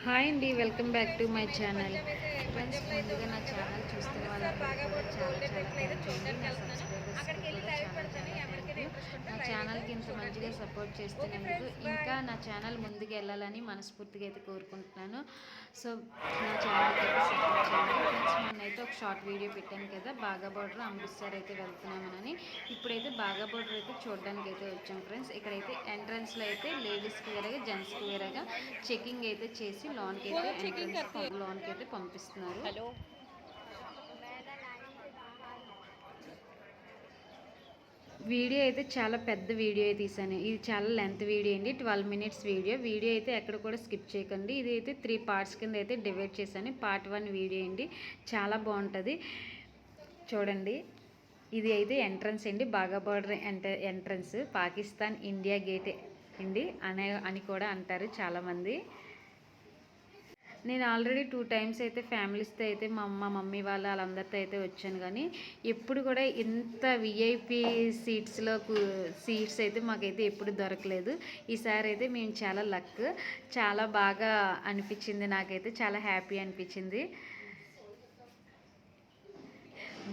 Hi అండి, welcome back to my channel. Friends, ముందుగా నా ఛానల్ చూస్తున్న వాళ్ళందరికీ కూడా చాలా చాలా థ్యాంక్ యూ అండి. నా సబ్స్క్రైబర్స్కి కూడా చాలా చాలా థ్యాంక్ యూ. నా ఛానల్కి ఇంత మంచిగా సపోర్ట్ చేస్తున్నందుకు ఇంకా నా ఛానల్ ముందుకు వెళ్ళాలని మనస్ఫూర్తిగా అయితే కోరుకుంటున్నాను. సో నా ఛానల్కి అయితే సపోర్ట్ చేయండి ఫ్రెండ్స్. మొన్నైతే ఒక షార్ట్ వీడియో పెట్టాను కదా, బాగా బార్డర్ అమృత్సర్ అయితే వెళ్తున్నామని. ఇప్పుడైతే బాగా బార్డర్ అయితే చూడడానికి అయితే వచ్చాం ఫ్రెండ్స్. ఇక్కడైతే ఎంట్రన్స్లో అయితే లేడీస్కి వేరేగా జెంట్స్కి వేరేగా చెకింగ్ అయితే చేసి లోన్కి అయితే పంపిస్తున్నారు. వీడియో అయితే చాలా పెద్ద వీడియో తీసాను. ఇది చాలా లెంత్ వీడియో అండి, 12 మినిట్స్ వీడియో అయితే ఎక్కడ కూడా స్కిప్ చేయకండి. ఇది అయితే 3 పార్ట్స్ కింద అయితే డివైడ్ చేశాను. పార్ట్ 1 వీడియో అండి, చాలా బాగుంటుంది చూడండి. ఇది అయితే ఎంట్రన్స్ అండి, బాగా border entrance. Pakistan India gate అండి అని కూడా అంటారు చాలామంది. నేను ఆల్రెడీ 2 టైమ్స్ అయితే ఫ్యామిలీస్తో అయితే మా మమ్మీ వాళ్ళందరితో అయితే వచ్చాను, కానీ ఎప్పుడు కూడా ఇంత విఐపి సీట్స్ అయితే మాకైతే ఎప్పుడు దొరకలేదు. ఈసారి అయితే మేము చాలా లక్, చాలా బాగా అనిపించింది. నాకైతే చాలా హ్యాపీ అనిపించింది.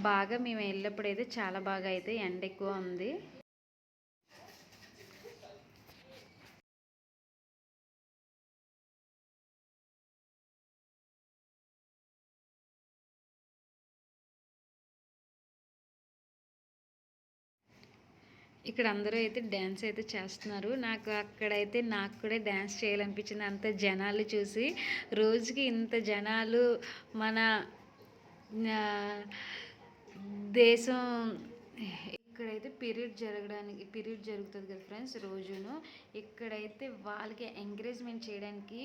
బాగా మేము వెళ్ళినప్పుడు అయితే చాలా బాగా అయితే ఎండ ఎక్కువ ఉంది. ఇక్కడ అందరూ అయితే డ్యాన్స్ అయితే చేస్తున్నారు. అక్కడైతే నాకు కూడా డ్యాన్స్ చేయాలనిపించింది. అంత జనాలు చూసి, రోజుకి ఇంత జనాలు మన దేశం. ఇక్కడైతే పీరియడ్ జరుగుతుంది కదా ఫ్రెండ్స్, రోజును. ఇక్కడైతే వాళ్ళకి ఎంకరేజ్మెంట్ చేయడానికి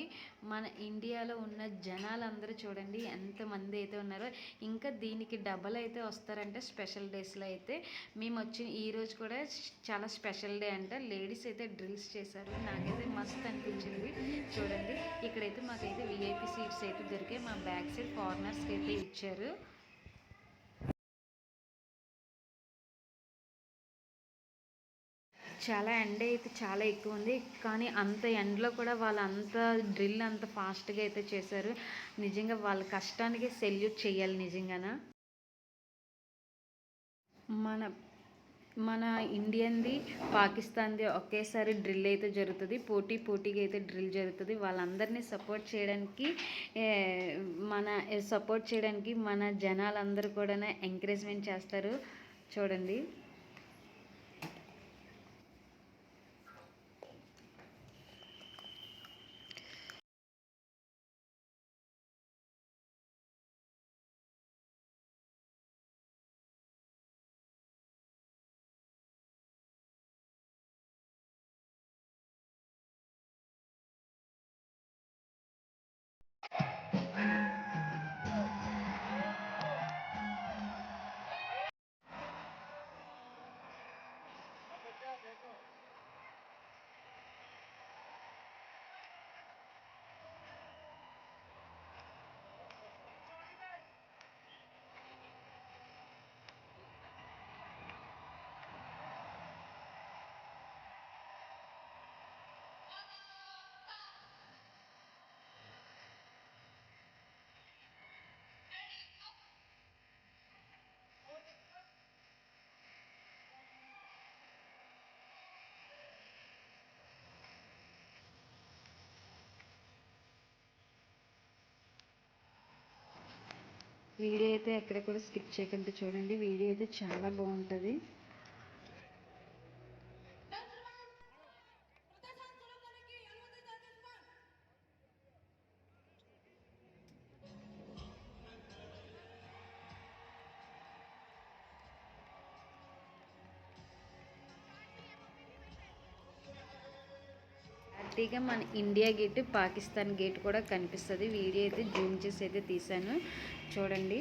మన ఇండియాలో ఉన్న జనాలందరూ చూడండి ఎంతమంది అయితే ఉన్నారో. ఇంకా దీనికి డబల్ అయితే వస్తారంటే స్పెషల్ డేస్లో అయితే. మేము వచ్చిన ఈరోజు కూడా చాలా స్పెషల్ డే అంట. లేడీస్ అయితే డ్రిల్స్ చేశారు, నాకైతే మస్త్ అనిపించింది చూడండి. ఇక్కడైతే మాకైతే విఐపి సీట్స్ అయితే దొరికాయి. మా బ్యాక్ సైడ్ ఫారినర్స్కి అయితే ఇచ్చారు. చాలా ఎండ అయితే చాలా ఎక్కువ ఉంది, కానీ అంత ఎండలో కూడా వాళ్ళు అంత డ్రిల్ అంత ఫాస్ట్గా అయితే చేశారు. నిజంగా వాళ్ళ కష్టానికి సెల్యూట్ చేయాలి నిజంగాన. మన మన ఇండియన్ది పాకిస్తాన్ది ఒకేసారి డ్రిల్ అయితే జరుగుతుంది. పోటీగా అయితే డ్రిల్ జరుగుతుంది. వాళ్ళందరినీ సపోర్ట్ చేయడానికి మన జనాలందరూ కూడా ఎంకరేజ్మెంట్ చేస్తారు చూడండి. వీడియో అయితే ఎక్కడ కూడా స్కిప్ చేయకుండా చూడండి. వీడియో అయితే చాలా బాగుంటుంది. క్లారిటీగా మన ఇండియా గేట్, పాకిస్తాన్ గేట్ కూడా కనిపిస్తుంది. వీడియో అయితే జూమ్ చేసి అయితే తీసాను చూడండి.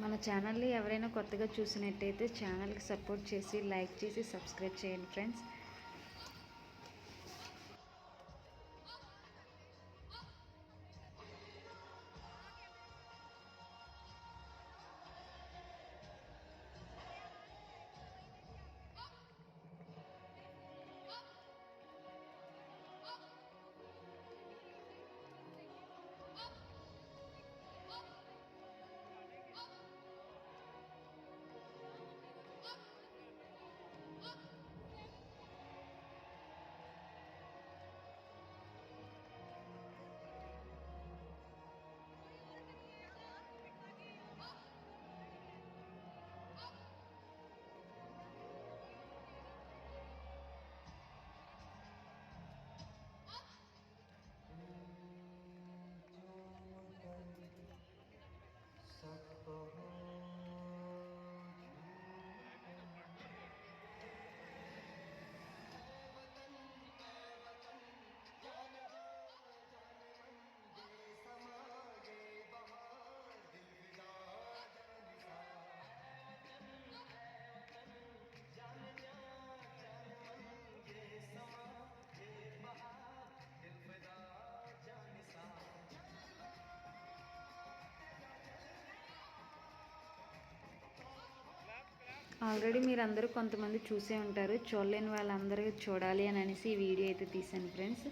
మన ఛానల్ని ఎవరైనా కొత్తగా చూసినట్టయితే ఛానల్కి సపోర్ట్ చేసి లైక్ చేసి సబ్స్క్రైబ్ చేయండి ఫ్రెండ్స్. ఆల్రెడీ మీరు అందరూ కొంతమంది చూసే ఉంటారు. చూడలేని వాళ్ళందరూ చూడాలి అని అనేసి ఈ వీడియో అయితే తీసాను ఫ్రెండ్స్.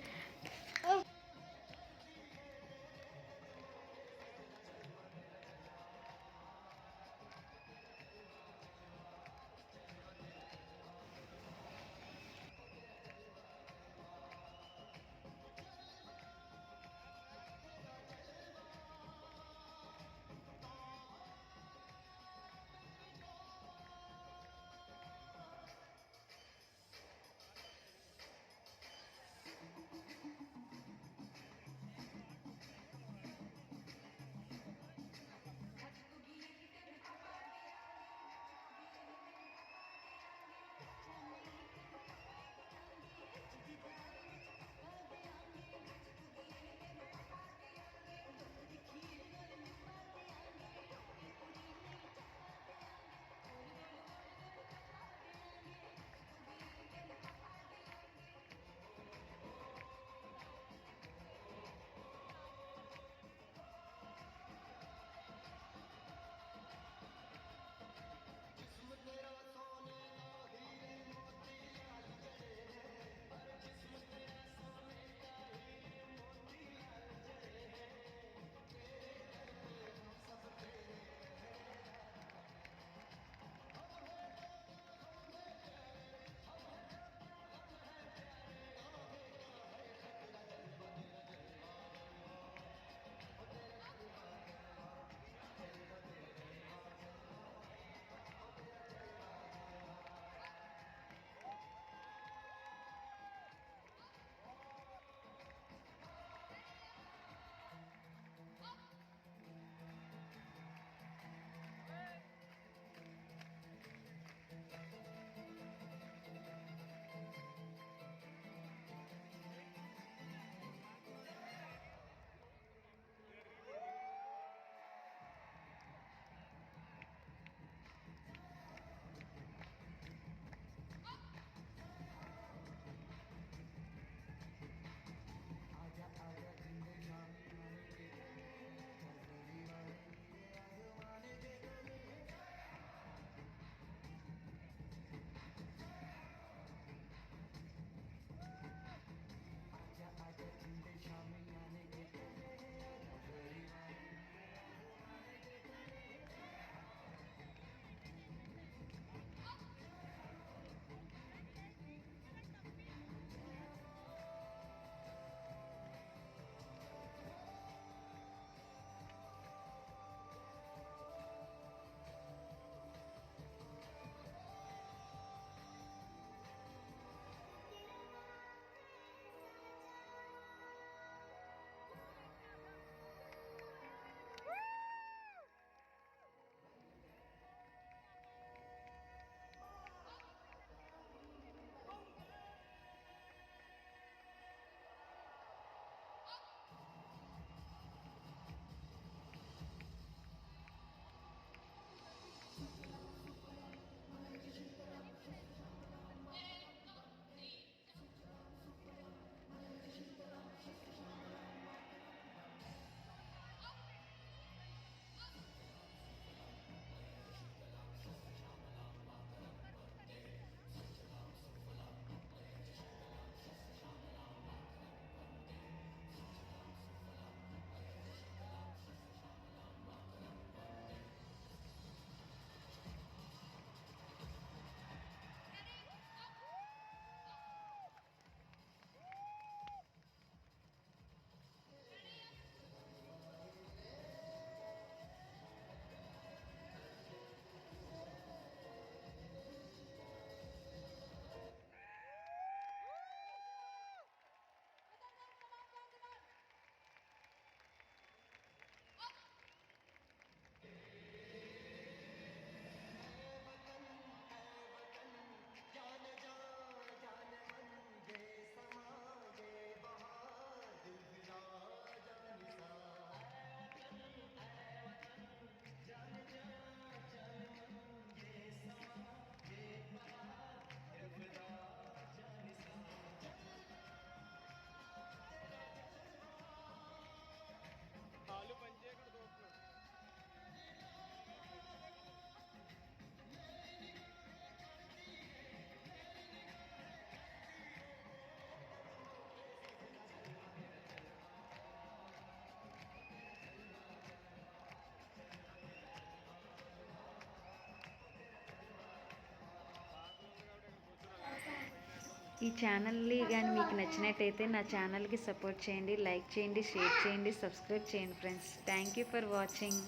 ఈ ఛానల్ని కానీ మీకు నచ్చినట్టయితే నా ఛానల్కి సపోర్ట్ చేయండి, లైక్ చేయండి, షేర్ చేయండి, సబ్స్క్రైబ్ చేయండి friends. Thank you for watching.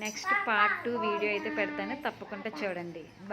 Next part 2 video అయితే పెడతాను, తప్పకుండా చూడండి.